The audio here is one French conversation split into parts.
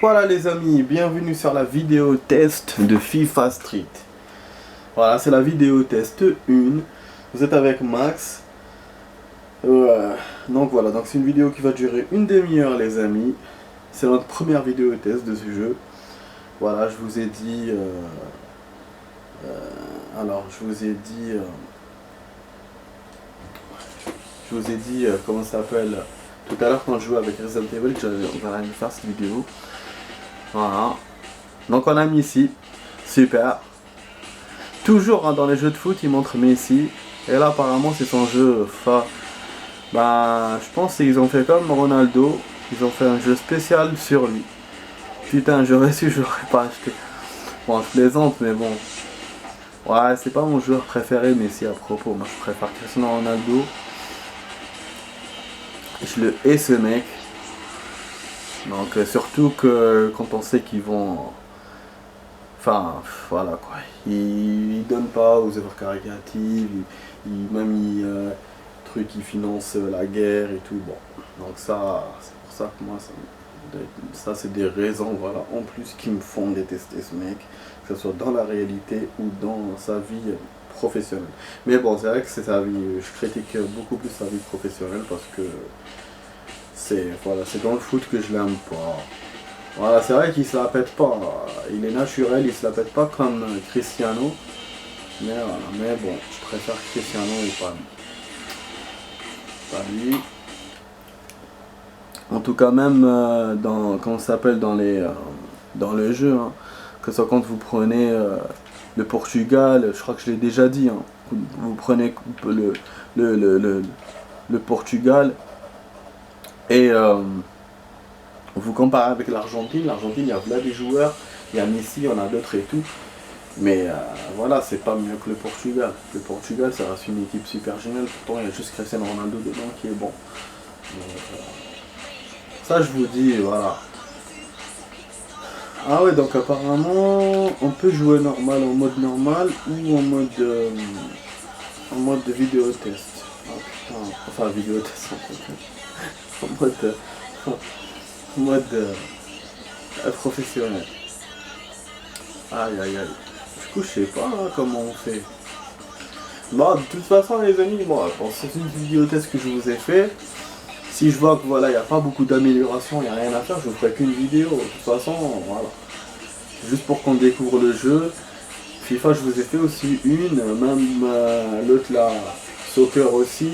voilà les amis, bienvenue sur la vidéo test de FIFA Street. Voilà, c'est la vidéo test 1. Vous êtes avec Max. Donc voilà, donc c'est une vidéo qui va durer une demi-heure les amis. C'est notre première vidéo test de ce jeu. Voilà, je vous ai dit... comment ça s'appelle tout à l'heure quand je jouais avec Resident Evil, on va faire cette vidéo. Voilà. Donc on a Messi. Super. Toujours dans les jeux de foot, il montre Messi. Et là apparemment c'est son jeu. Je pense qu'ils ont fait comme Ronaldo. Ils ont fait un jeu spécial sur lui. Putain, j'aurais su, j'aurais pas acheté. Bon, je plaisante, mais bon. Ouais, c'est pas mon joueur préféré, Messi à propos. Moi je préfère Cristiano Ronaldo. Je le hais ce mec. Donc surtout que quand on sait qu'ils vont... Enfin, voilà quoi. Ils donnent pas aux œuvres caritatives. Ils financent la guerre et tout. Bon, donc ça, c'est pour ça que moi, ça c'est des raisons, voilà, en plus qui me font détester ce mec. Que ce soit dans la réalité ou dans sa vie professionnelle. Mais bon, c'est vrai que c'est sa vie. Je critique beaucoup plus sa vie professionnelle parce que... c'est dans le foot que je l'aime pas. Voilà, c'est vrai qu'il se la pète pas. Il est naturel, il se la pète pas comme Cristiano. Mais voilà, mais bon, je préfère Cristiano et pas lui. En tout cas, même comment ça s'appelle dans le jeu, hein, que ce soit quand vous prenez le Portugal, je crois que je l'ai déjà dit, hein, vous prenez le Portugal. Et vous comparez avec l'Argentine, il y a là des joueurs, il y a Messi, il y en a d'autres et tout. Mais voilà, c'est pas mieux que le Portugal. Le Portugal, ça reste une équipe super géniale, pourtant il y a juste Cristiano Ronaldo dedans qui est bon. Donc, ça je vous dis, voilà. Ah ouais, donc apparemment, on peut jouer normal en mode normal ou en mode de vidéo test. Oh, putain. Enfin, vidéo test en mode professionnel. Aïe aïe aïe. Du coup je sais pas comment on fait. Bon, de toute façon les amis, bon, c'est une vidéo test que je vous ai fait. Si je vois que voilà, il n'y a pas beaucoup d'amélioration, il n'y a rien à faire, je ne ferai qu'une vidéo. De toute façon, voilà. Juste pour qu'on découvre le jeu. FIFA je vous ai fait aussi une, même l'autre là, Soccer aussi.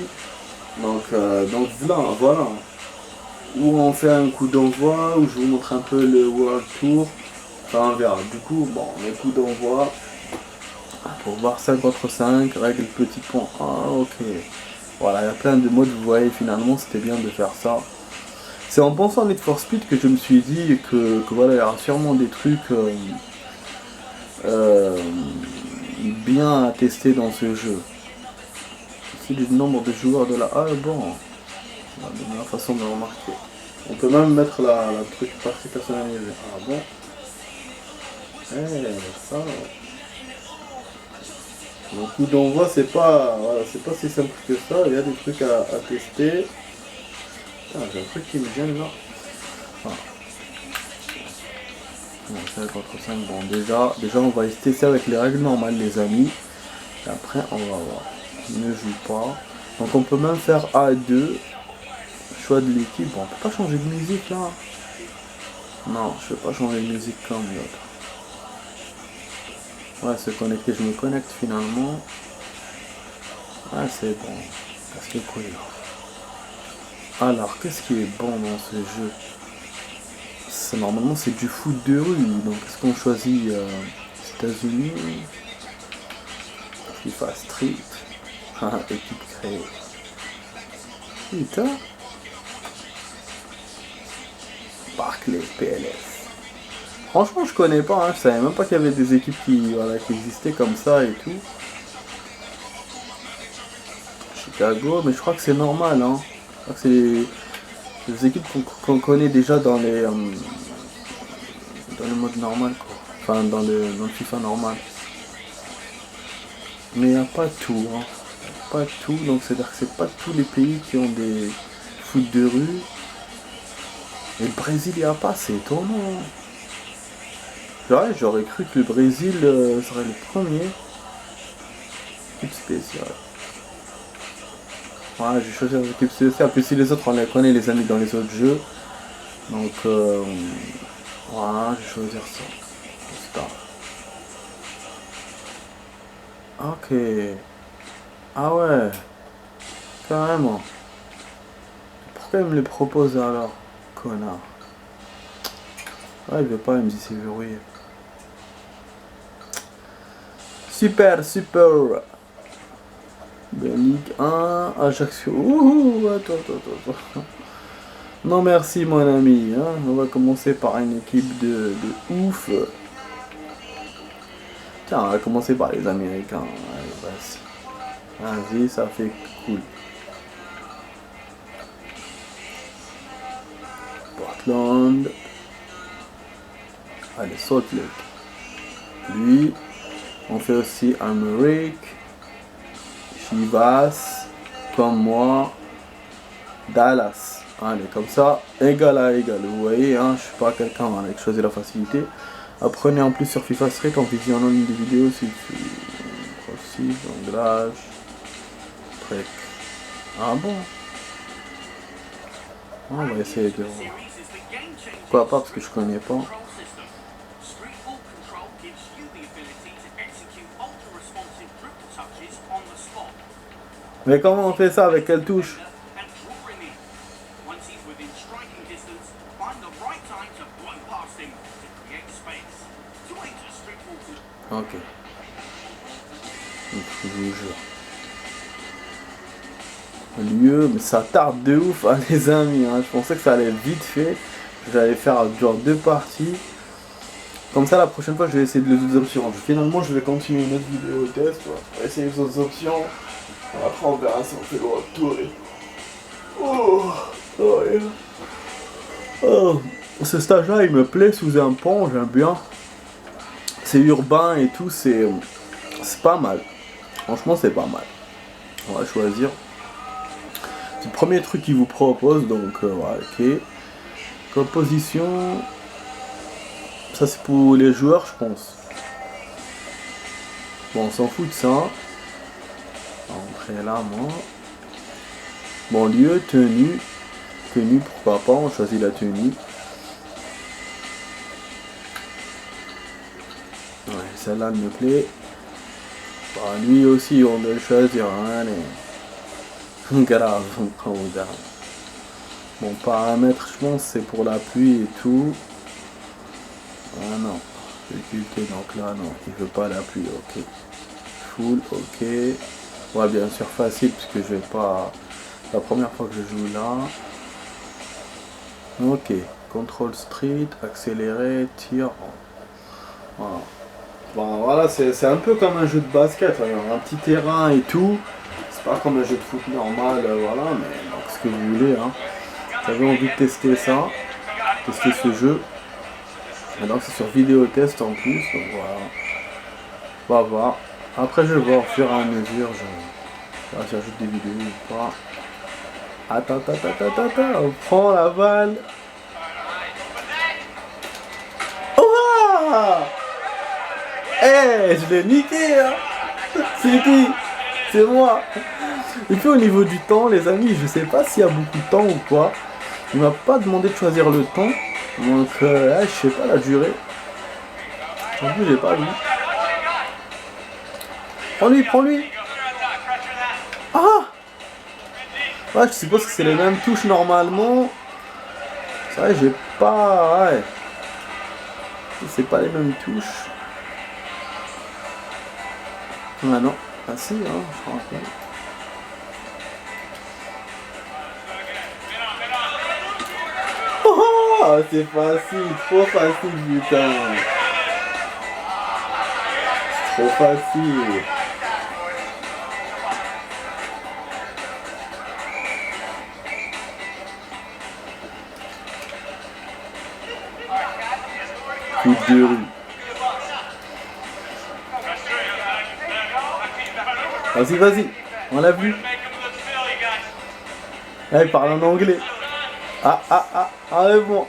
Donc voilà. Où on fait un coup d'envoi, où je vous montre un peu le World Tour. Enfin on verra. Du coup, bon, les coups d'envoi. Pour voir 5 contre 5, règle petit point. Ah ok. Voilà, il y a plein de modes, vous voyez, finalement c'était bien de faire ça. C'est en pensant à Need for Speed que je me suis dit que voilà, il y aura sûrement des trucs bien à tester dans ce jeu. C'est le nombre de joueurs de la... Ah bon. La meilleure façon de le remarquer. On peut même mettre la truc partie personnalisée. Ah bon. Ça. Le coup d'envoi c'est pas si simple que ça. Il y a des trucs à tester. Ah, j'ai un truc qui me gêne là. Ah. Bon, 5 contre 5. Bon, déjà on va tester avec les règles normales les amis. Et après on va voir. Ne joue pas. Donc on peut même faire A2. Choix de l'équipe. Bon, on peut pas changer de musique là. Non, je peux pas changer de musique comme l'autre. Ouais, se connecter, je me connecte finalement. Ah, c'est bon. Qu'est-ce qui est cool là. Alors, qu'est-ce qui est bon dans ce jeu? Normalement, c'est du foot de rue. Donc, est-ce qu'on choisit États-Unis? FIFA Street. Équipe créée. Putain. Barclay PLS. Franchement, je connais pas, hein. Je savais même pas qu'il y avait des équipes qui existaient comme ça et tout. Chicago, mais je crois que c'est normal, hein. Je crois que c'est des équipes qu'on connaît déjà dans le mode normal, quoi. Enfin, dans le FIFA normal. Mais il n'y a pas tout, hein. Pas tout, donc c'est-à-dire que c'est pas tous les pays qui ont des foot de rue. Et le Brésil, il n'y a pas, c'est étonnant. Ouais, j'aurais cru que le Brésil serait le premier. Équipe spéciale. Ouais, j'ai choisi l'équipe spéciale. Puis si les autres, on les connaît, les amis, dans les autres jeux. Donc, voilà, je vais choisir ça. Star. Ok. Ah ouais. Carrément. Pourquoi il me les propose alors? Connard. Ouais, il veut pas, il me dit c'est verrouillé. Super, super. Ligue 1, Ajaccio. Ouh, attends. Non merci mon ami, hein. On va commencer par une équipe de ouf. Tiens, on va commencer par les Américains. Allez, vas-y. Vas-y, ça fait cool. Portland. Allez, Salt Lake. Lui, on fait aussi Amérique. Chivas, comme moi. Dallas. Allez, comme ça, égal à égal. Vous voyez, hein, je suis pas quelqu'un avec choisir la facilité. Apprenez en plus sur FIFA Street en visionnant une des vidéos si tu aussi, jonglage, trek. Ah bon? On va essayer de voir. Pourquoi pas parce que je connais pas. Mais comment on fait ça? Avec quelle touche? Ok. Lieu, mais ça tarde de ouf, hein, les amis. Hein. Je pensais que ça allait être vite fait. J'allais faire genre 2 parties. Comme ça, la prochaine fois, je vais essayer de les autres options. Finalement, je vais continuer une autre vidéo test. On va essayer les autres options. Après, on verra si on fait le retour. Oh, ce stage-là, il me plaît sous un pont, j'aime bien. C'est urbain et tout, c'est pas mal. Franchement, c'est pas mal. On va choisir. C'est le premier truc qu'il vous propose, donc voilà, ok. Composition. Ça, c'est pour les joueurs, je pense. Bon, on s'en fout de ça. On va rentrer là, moi. Bon, lieu, tenue. Tenue, pourquoi pas, on choisit la tenue. Ouais, celle-là me plaît. Bah, lui aussi, on doit le choisir. Allez. Grave, on regarde. Bon, paramètre, je pense, c'est pour la pluie et tout. Ah non. Difficulté, donc là, non. Il veut pas la pluie, ok. Full, ok. Ouais, bien sûr, facile, puisque je vais pas... La première fois que je joue là. Ok. Control street, accéléré, tir. Voilà. Bon, voilà, c'est un peu comme un jeu de basket, un petit terrain et tout. C'est pas comme un jeu de foot normal, voilà, mais donc, ce que vous voulez. Hein. J'avais envie de tester ça, tester ce jeu. Et donc c'est sur vidéo test en plus, donc voilà. On va voir. Après je vais voir au fur et à mesure, si j'ajoute des vidéos ou pas. Attends, on prend la balle. Oh! Eh, je l'ai niqué, hein. C'est qui? C'est moi. Et puis au niveau du temps, les amis, je sais pas s'il y a beaucoup de temps ou quoi. Il m'a pas demandé de choisir le temps. Donc je sais pas la durée. En plus j'ai pas vu. Prends-lui. Ah! Ouais, je suppose que c'est les mêmes touches normalement. C'est vrai, j'ai pas... Ouais. C'est pas les mêmes touches. Ah non. Ah si, hein, je pense. Oh, c'est facile, trop facile, putain. C'est trop facile. Coup de rue. Vas-y, on l'a vu. Ah, il parle en anglais. Ah, enlève-moi.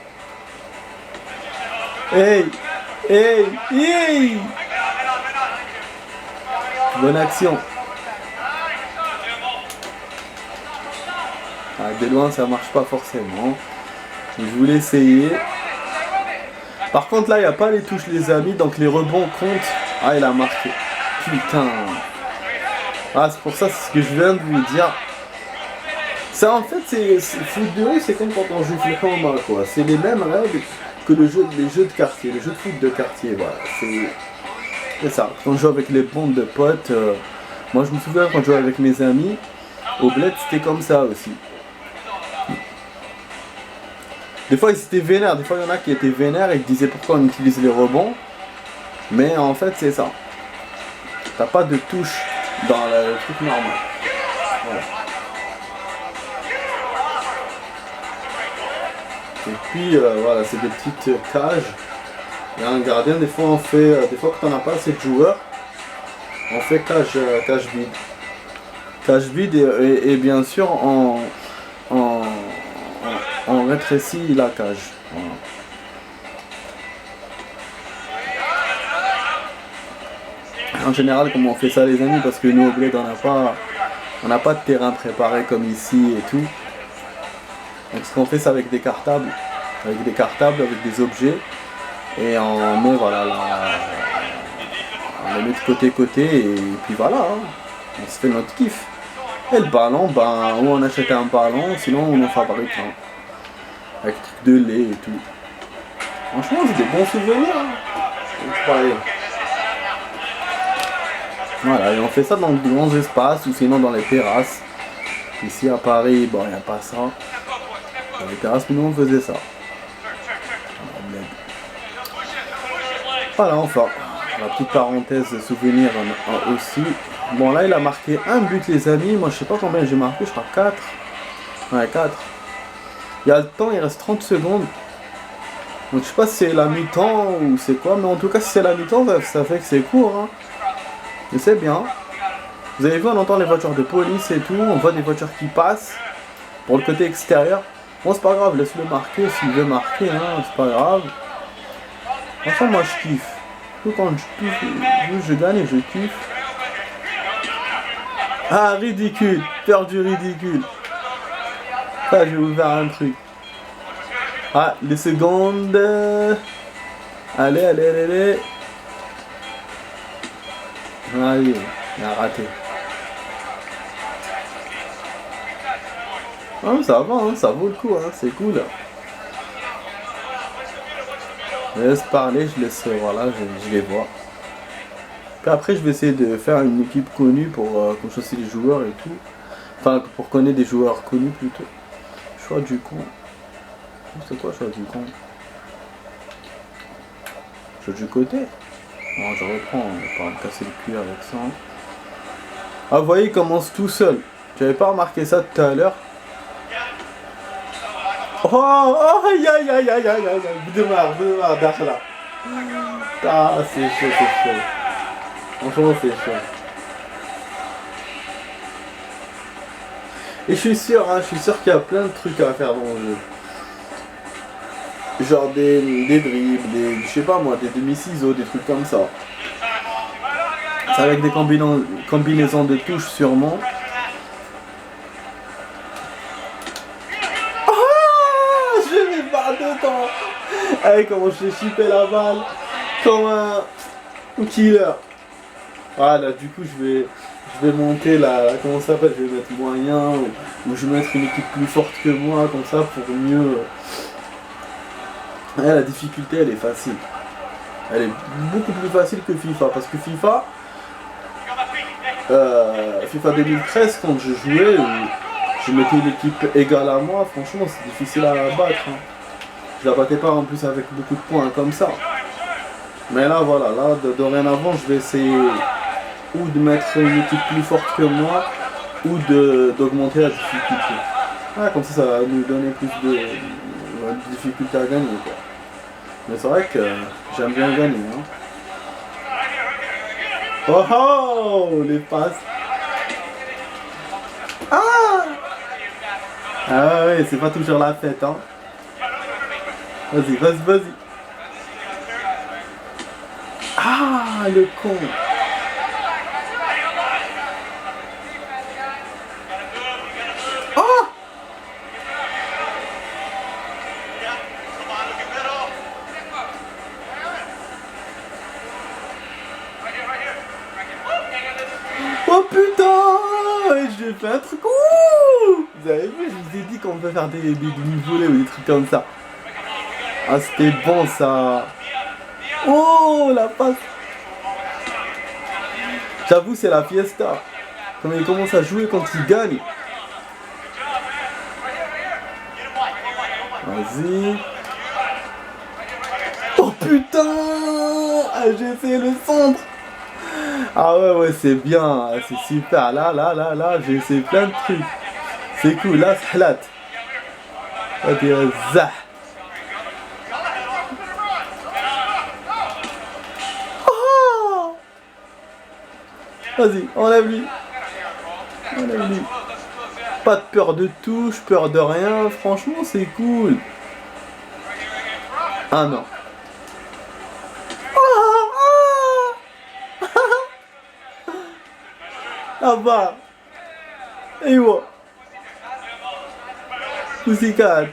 Hey, Hey, hey. Bonne action. Ah, de loin, ça marche pas forcément. Je voulais essayer. Par contre, là, il n'y a pas les touches, les amis, donc les rebonds comptent. Ah, il a marqué. Putain. Ah, c'est pour ça, c'est ce que je viens de vous dire. Ça, en fait, c'est foot de rue, c'est comme quand on joue FIFA, quoi. C'est les mêmes règles que les jeux de quartier, les jeux de foot de quartier, voilà. C'est ça. Quand on joue avec les bandes de potes, moi, je me souviens quand je jouais avec mes amis, au bled, c'était comme ça aussi. Des fois, ils étaient vénères. Des fois, il y en a qui étaient vénères et qui disaient pourquoi on utilise les rebonds. Mais en fait, c'est ça. T'as pas de touche dans le truc normal. Voilà. Et puis, voilà, c'est des petites cages. Il y a un gardien. Des fois, on fait, des fois que t'en as pas assez de joueurs, on fait cage vide. Cage vide et bien sûr, on rétrécit la cage. Voilà. En général, comment on fait ça, les amis, parce que nous au bled, on n'a pas de terrain préparé comme ici et tout. Donc ce qu'on fait, c'est avec des cartables, avec des objets, et on met voilà, on les met de côté et puis voilà, hein, on se fait notre kiff. Et le ballon, ben, ou on achète un ballon, sinon on en fabrique un, avec de lait et tout. Franchement, c'est des bons souvenirs. Hein. Voilà, et on fait ça dans de grands espaces ou sinon dans les terrasses. Ici à Paris, bon, il n'y a pas ça. Dans les terrasses, mais nous on faisait ça. Voilà, enfin, la petite parenthèse de souvenirs aussi. Bon, là, il a marqué un but, les amis. Moi, je sais pas combien j'ai marqué, je crois 4. Ouais, 4. Il y a le temps, il reste 30 secondes. Donc, je sais pas si c'est la mi-temps ou c'est quoi, mais en tout cas, si c'est la mi-temps, ça fait que c'est court. Hein. Mais c'est bien. Vous avez vu, on entend les voitures de police et tout. On voit des voitures qui passent pour le côté extérieur. Bon, c'est pas grave, laisse-le marquer s'il veut marquer, hein, c'est pas grave. Enfin, moi je kiffe. Tout quand je gagne, je kiffe. Ah, ridicule, peur du ridicule. Ah, j'ai ouvert un truc. Ah, les secondes. Allez. Allez, il a raté. Ah, ça va, hein, ça vaut le coup, hein, c'est cool. Je laisse parler, je laisse, voilà, je les vois. Puis après, je vais essayer de faire une équipe connue pour connaître les joueurs et tout. Enfin, pour connaître des joueurs connus plutôt. Choix du con. C'est quoi choix du con? Choix du côté? Non, je reprends, on va pas casser le cul avec ça. Ah, vous voyez, il commence tout seul. J'avais pas remarqué ça tout à l'heure. Oh, aïe, démarre, Dakhla. Ah, c'est chaud. Franchement, c'est chaud. Et je suis sûr qu'il y a plein de trucs à faire dans le jeu. Genre des dribbles, je sais pas moi, des demi-ciseaux, des trucs comme ça. C'est avec des combinaisons de touches sûrement. Dedans. Allez, comment je vais chipper la balle comme un killer. Voilà, du coup je vais monter la, comment ça s'appelle, je vais mettre moyen ou je vais mettre une équipe plus forte que moi comme ça pour mieux. Ouais, la difficulté elle est facile. Elle est beaucoup plus facile que FIFA parce que FIFA 2013 quand je jouais, je mettais une équipe égale à moi, franchement c'est difficile à battre. Hein. Je la battais pas en plus avec beaucoup de points comme ça. Mais là voilà, là dorénavant je vais essayer ou de mettre une équipe plus forte que moi ou d'augmenter la difficulté. Ah, comme ça va nous donner plus de difficulté à gagner quoi. Mais c'est vrai que j'aime bien gagner. Hein. Oh les passes. Ah ouais, c'est pas toujours la fête hein. Vas-y. Ah, le con. Oh. Oh putain, j'ai fait un truc. Ouh, vous avez vu, je vous ai dit qu'on peut faire des demi-volées ou des trucs comme ça. Ah, c'était bon ça. Oh, la passe. J'avoue, c'est la fiesta. Quand il commence à jouer quand il gagne. Vas-y. Oh putain, ah, j'ai essayé le centre. Ah ouais, c'est bien, c'est super. Là, j'ai essayé plein de trucs. C'est cool, là, sahlat. Oh, vas-y, enlève-lui. Enlève-lui. Pas de peur de touche, peur de rien. Franchement, c'est cool. Ah non. Ah bah. Et moi. Pussycat.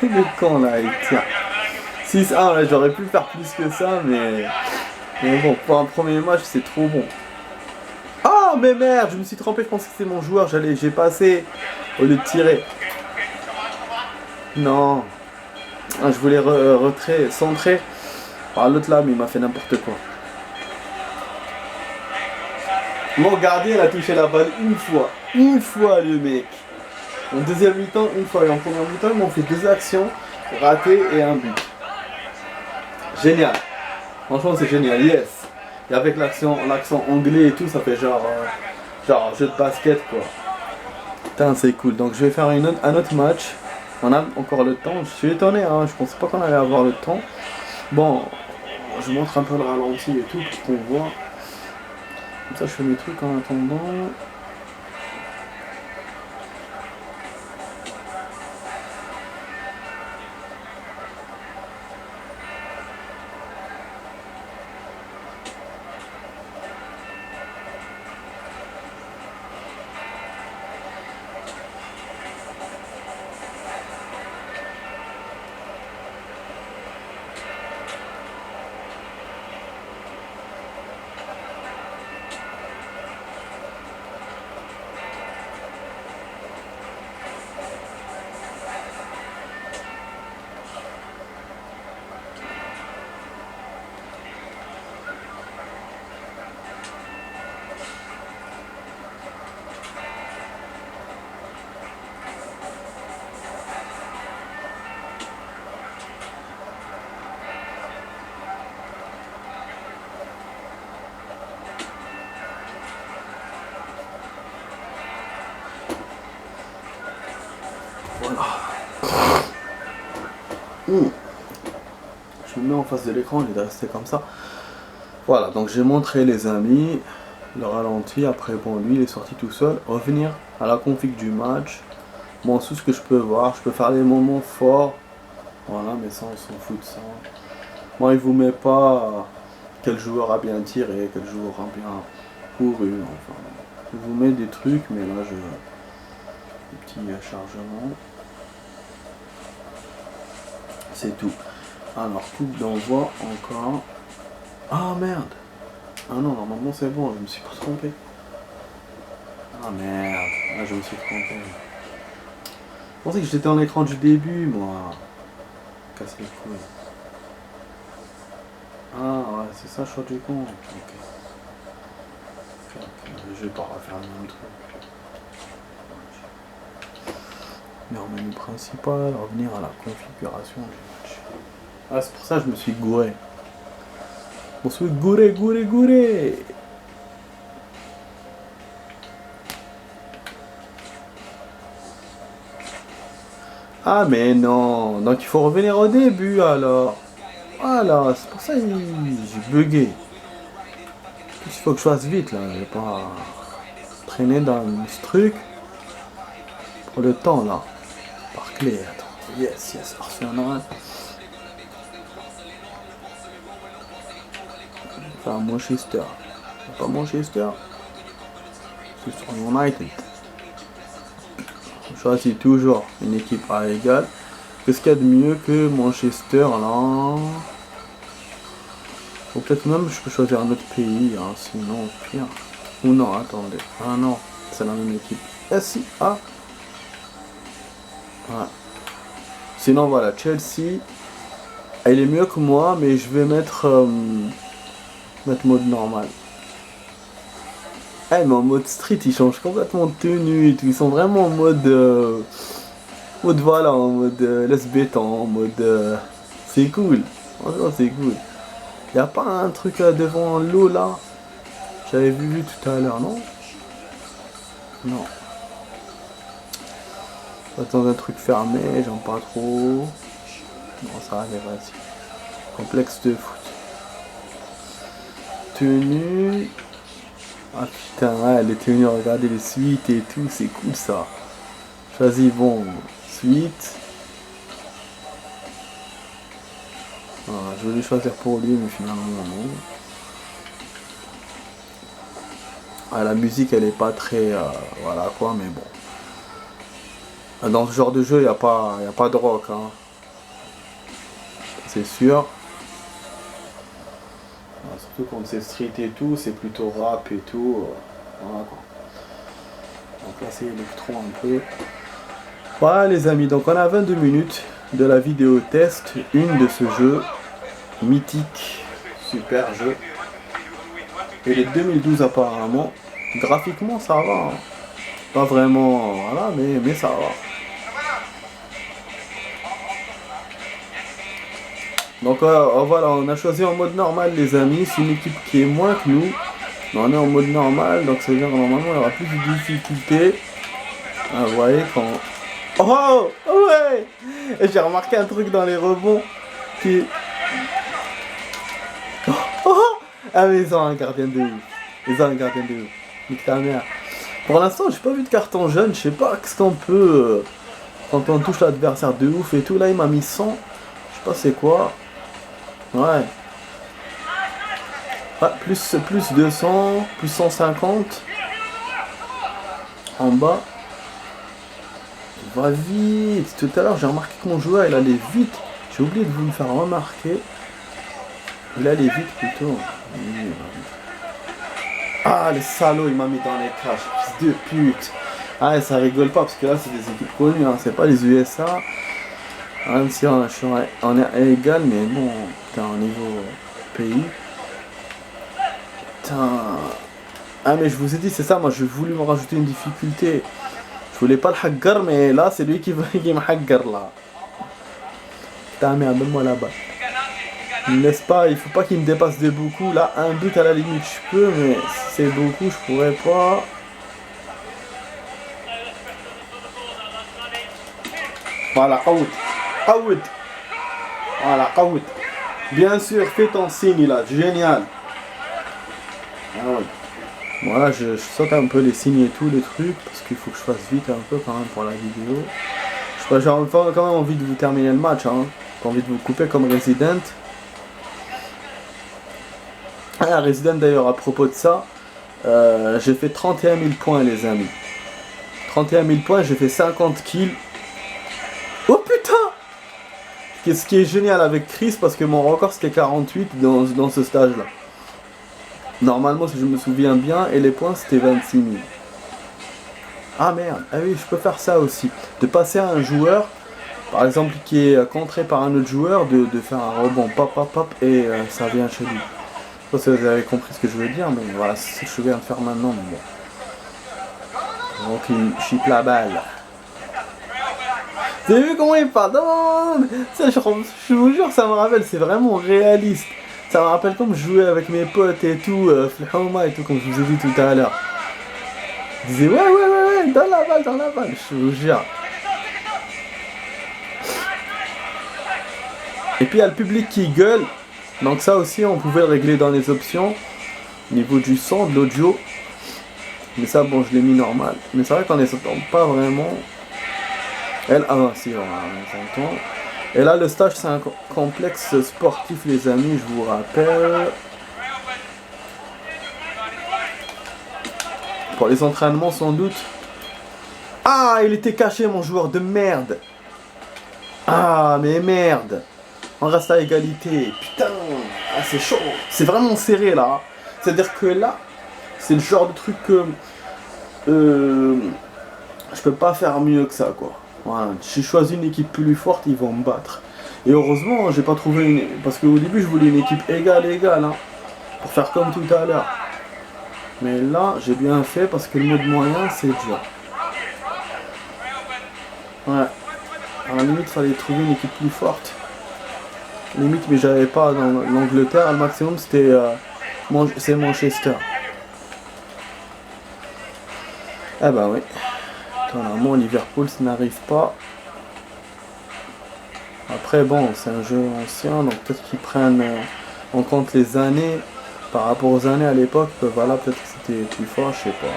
Le con là, il tient. 6-1, là, j'aurais pu faire plus que ça, mais bon, pour un premier match, c'est trop bon. Ah, mais merde, je me suis trompé, je pensais que c'était mon joueur, j'ai passé au lieu de tirer. Non. Ah, je voulais centrer. Ah, l'autre là, mais il m'a fait n'importe quoi. Mon gardien, il a touché la balle une fois. Une fois, le mec. En deuxième mi-temps, une fois. Et en première mi-temps, ils m'ont fait 2 actions ratées et un but. Génial. Franchement, c'est génial. Yes. Et avec l'accent anglais et tout, ça fait genre jeu de basket, quoi. Putain, c'est cool. Donc, je vais faire un autre match. On a encore le temps. Je suis étonné, hein. Je pensais pas qu'on allait avoir le temps. Bon, je montre un peu le ralenti et tout pour qu'on voit. Comme ça, je fais mes trucs en attendant. Voilà. Je me mets en face de l'écran, il est resté comme ça. Voilà, donc j'ai montré les amis, le ralenti, après bon lui il est sorti tout seul. Revenir à la config du match. Bon, tout ce que je peux voir, je peux faire les moments forts. Voilà, mais ça on s'en fout de ça. Moi il vous met pas quel joueur a bien tiré, quel joueur a bien couru, enfin. Il vous met des trucs, mais là je... Des petits chargements. C'est tout. Alors, coupe d'envoi encore. Ah merde. Ah non, normalement c'est bon, je me suis pas trompé. Ah merde. Ah, je me suis trompé. Je pensais que j'étais en écran du début, moi. Casse les couilles. Ah ouais, c'est ça, choix du con. Ok. Je vais pas refaire le même truc. Mais en menu principal, revenir à la configuration du match. Ah, c'est pour ça que je me suis gouré. On se fait gouré. Ah mais non, donc il faut revenir au début alors. Voilà, c'est pour ça que j'ai bugué. Il faut que je fasse vite là, je vais pas traîner dans ce truc. Pour le temps là. Par clé. Attends, yes, Arsenal. Enfin, Manchester. Pas Manchester. C'est United. Je choisis toujours une équipe à égal. Qu'est-ce qu'il y a de mieux que Manchester là? Ou peut-être même je peux choisir un autre pays, hein, sinon pire. Ou non, attendez. Ah non, c'est la même équipe. SIA. Ouais. Sinon voilà, Chelsea. Elle est mieux que moi, mais je vais mettre mode normal. Eh mais en mode street, ils changent complètement de tenue et tout. Ils sont vraiment en mode... mode voilà, en mode laisse béton, en mode... c'est cool. Franchement, c'est cool. Y'a pas un truc devant l'eau là? J'avais vu tout à l'heure, non? Non. Dans un truc fermé, j'aime pas trop. Non, ça allait, vas-y. Complexe de foot. Tenue. Ah putain, ouais, les tenues, regardez les suites et tout, c'est cool ça. Choisis bon, suite. Ah, je voulais choisir pour lui, mais finalement non. Ah, la musique elle est pas très... voilà quoi, mais bon. Dans ce genre de jeu, y a pas de rock, hein. C'est sûr. Surtout quand c'est street et tout, c'est plutôt rap et tout. Voilà quoi. Donc là c'est électro un peu. Voilà les amis, donc on a 22 minutes de la vidéo test, une de ce jeu mythique, super jeu. Et les 2012 apparemment, graphiquement ça va, hein. Pas vraiment, voilà, mais ça va. Donc voilà, on a choisi en mode normal les amis, c'est une équipe qui est moins que nous. Mais on est en mode normal, donc ça veut dire que normalement il y aura plus de difficultés. Ah, vous voyez quand... Oh ouais. Et j'ai remarqué un truc dans les rebonds qui... Ah mais ils ont un gardien de ouf. Nique ta mère. Pour l'instant j'ai pas vu de carton jaune, je sais pas qu'est-ce qu'on peut... quand on touche l'adversaire de ouf et tout, là il m'a mis 100. Je sais pas c'est quoi. Ouais. Ah, plus 200, plus 150. En bas. Il va vite. Tout à l'heure j'ai remarqué que mon joueur il allait vite. J'ai oublié de vous le faire remarquer. Il allait vite plutôt. Ah le salaud il m'a mis dans les cages. Fils de pute. Ah ça rigole pas parce que là c'est des équipes connues, hein. C'est pas les USA. Même si on est égal, mais bon, putain, au niveau pays. Putain. Ah mais je vous ai dit, c'est ça, moi j'ai voulu me rajouter une difficulté. Je voulais pas le hacker, mais là c'est lui qui me hacker là. Putain merde, donne-moi la balle. Il me laisse pas, il faut pas qu'il me dépasse de beaucoup. Là, un but à la limite je peux, mais si c'est beaucoup je pourrais pas. Voilà, out. Out. Voilà, out. Bien sûr, fais ton signe là, génial. Ah ouais. Voilà, je saute un peu les signes et tout, les trucs, parce qu'il faut que je fasse vite un peu quand même pour la vidéo. J'ai quand même envie de vous terminer le match, hein. J'ai envie de vous couper comme Resident. Ah, Resident d'ailleurs, à propos de ça, j'ai fait 31 000 points les amis. 31 000 points, j'ai fait 50 kills. Oh putain! Ce qui est génial avec Chris, parce que mon record c'était 48 dans ce stage là. Normalement si je me souviens bien, et les points c'était 26 000. Ah merde, ah oui je peux faire ça aussi. De passer à un joueur, par exemple qui est contré par un autre joueur, de faire un rebond pop et ça vient chez lui. Je sais pas si vous avez compris ce que je veux dire, mais voilà, c'est ce que je viens de faire maintenant. Mais bon. Donc il chip la balle. Vous avez vu comment il parle? Non, ça, je vous jure, ça me rappelle, c'est vraiment réaliste. Ça me rappelle comme je jouais avec mes potes et tout, Flhoma et tout, comme je vous ai dit tout à l'heure. Ils disaient ouais, dans la balle, je vous jure. Et puis il y a le public qui gueule, donc ça aussi on pouvait le régler dans les options, au niveau du son, de l'audio. Mais ça bon, je l'ai mis normal. Mais c'est vrai qu'on les entend pas vraiment. Ah non, si, on s'entend. Et là, le stage, c'est un complexe sportif, les amis, je vous rappelle. Pour les entraînements, sans doute. Ah, il était caché, mon joueur de merde. Ah, mais merde. On reste à égalité. Putain, ah, c'est chaud. C'est vraiment serré, là. C'est-à-dire que là, c'est le genre de truc que... je peux pas faire mieux que ça, quoi. Voilà. J'ai choisi une équipe plus forte, ils vont me battre. Et heureusement, j'ai pas trouvé une... Parce qu'au début, je voulais une équipe égale, hein. Pour faire comme tout à l'heure. Mais là, j'ai bien fait parce que le mode moyen, c'est dur. Ouais. À la limite, il fallait trouver une équipe plus forte. Limite, mais j'avais pas dans l'Angleterre. Le maximum, c'était c'est Manchester. Ah bah oui. Normalement, Liverpool, ça n'arrive pas. Après, bon, c'est un jeu ancien, donc peut-être qu'ils prennent en compte les années. Par rapport aux années à l'époque, voilà, peut-être que c'était plus fort, je sais pas.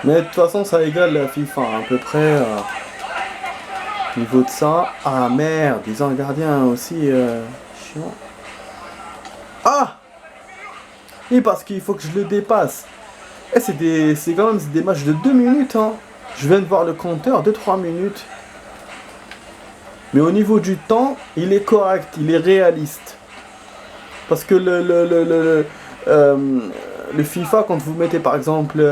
Mais de toute façon, ça égale la FIFA, à peu près. Niveau de ça. Ah merde, ils ont un gardien aussi chiant. Ah! Et parce qu'il faut que je le dépasse. Et c'est quand même des matchs de 2 minutes, hein. Je viens de voir le compteur, 2-3 minutes. Mais au niveau du temps, il est correct, il est réaliste. Parce que le FIFA, quand vous mettez par exemple...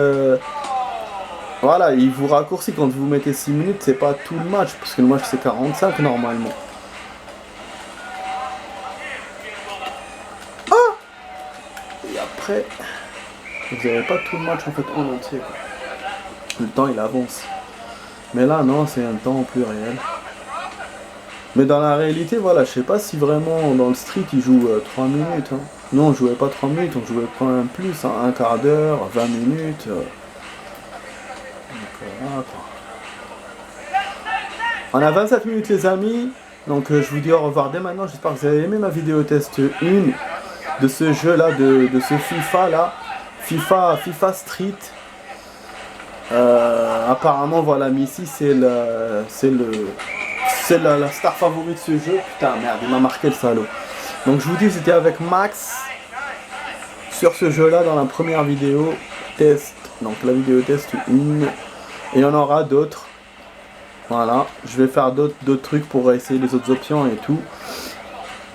voilà, il vous raccourcit quand vous mettez 6 minutes, c'est pas tout le match. Parce que le match c'est 45 normalement. Ah! Et après, vous n'avez pas tout le match en fait en entier, quoi. Le temps il avance. Mais là non, c'est un temps plus réel. Mais dans la réalité, voilà, je sais pas si vraiment dans le street ils jouent 3 minutes. Hein. Non, on jouait pas 3 minutes, on jouait quand même plus, hein, un quart d'heure, 20 minutes. Donc, voilà, quoi. On a 27 minutes les amis, donc je vous dis au revoir dès maintenant. J'espère que vous avez aimé ma vidéo test 1 de ce jeu là, de ce FIFA là, FIFA Street. Apparemment voilà, Missy c'est la star favorite de ce jeu. Putain merde, il m'a marqué le salaud. Donc je vous dis, c'était avec Max sur ce jeu là dans la première vidéo test. Donc la vidéo test 1. Et il y en aura d'autres. Voilà, je vais faire d'autres trucs pour essayer les autres options et tout.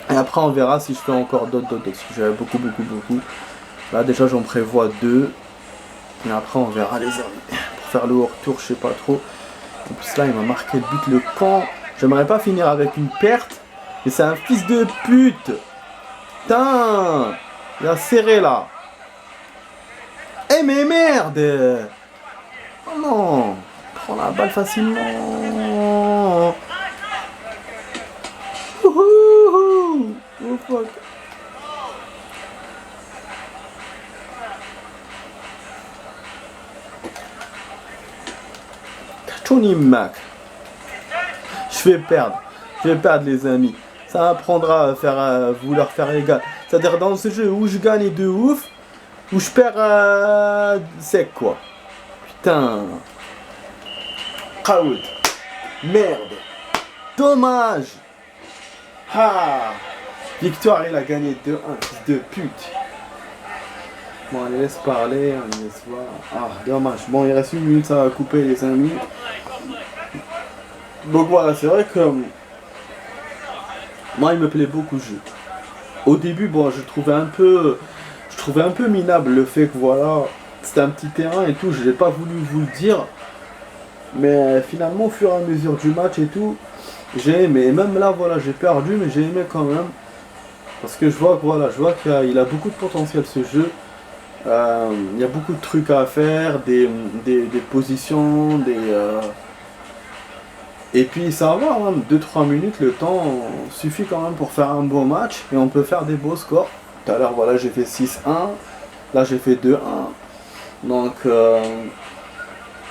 Et après on verra si je fais encore d'autres. J'avais beaucoup. Là déjà j'en prévois 2. Et après on verra les amis. Pour faire le retour, je sais pas trop. En plus là il m'a marqué le but, le camp. J'aimerais pas finir avec une perte. Mais c'est un fils de pute. Putain, il a serré là. Eh mais merde. Oh non. Prends la balle facilement. Oh fuck. Tony Mac. Je vais perdre les amis. Ça apprendra à vouloir faire égal. C'est-à-dire dans ce jeu où je gagne de ouf, où je perds sec quoi. Putain. Out. Merde. Dommage. Ah. Victoire, il a gagné 2-1, fils de pute. Bon, allez, laisse parler, on laisse voir. Ah, dommage. Bon, il reste 1 minute, ça va couper les amis. Donc voilà, c'est vrai que moi il me plaît beaucoup le jeu. Au début, bon, je trouvais un peu minable le fait que voilà, c'était un petit terrain et tout, je n'ai pas voulu vous le dire. Mais finalement, au fur et à mesure du match et tout, j'ai aimé. Et même là, voilà, j'ai perdu, mais j'ai aimé quand même. Parce que je vois qu'il a beaucoup de potentiel ce jeu. Il y a beaucoup de trucs à faire, des positions, et puis ça va, hein, 2-3 minutes, le temps suffit quand même pour faire un beau match. Et on peut faire des beaux scores. Tout à l'heure, voilà, j'ai fait 6-1. Là, j'ai fait 2-1. Donc,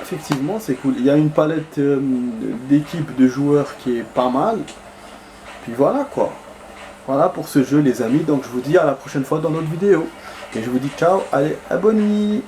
effectivement, c'est cool. Il y a une palette d'équipes de joueurs qui est pas mal. Puis voilà, quoi. Voilà pour ce jeu, les amis. Donc, je vous dis à la prochaine fois dans notre vidéo. Et je vous dis ciao, allez, abonnez-vous.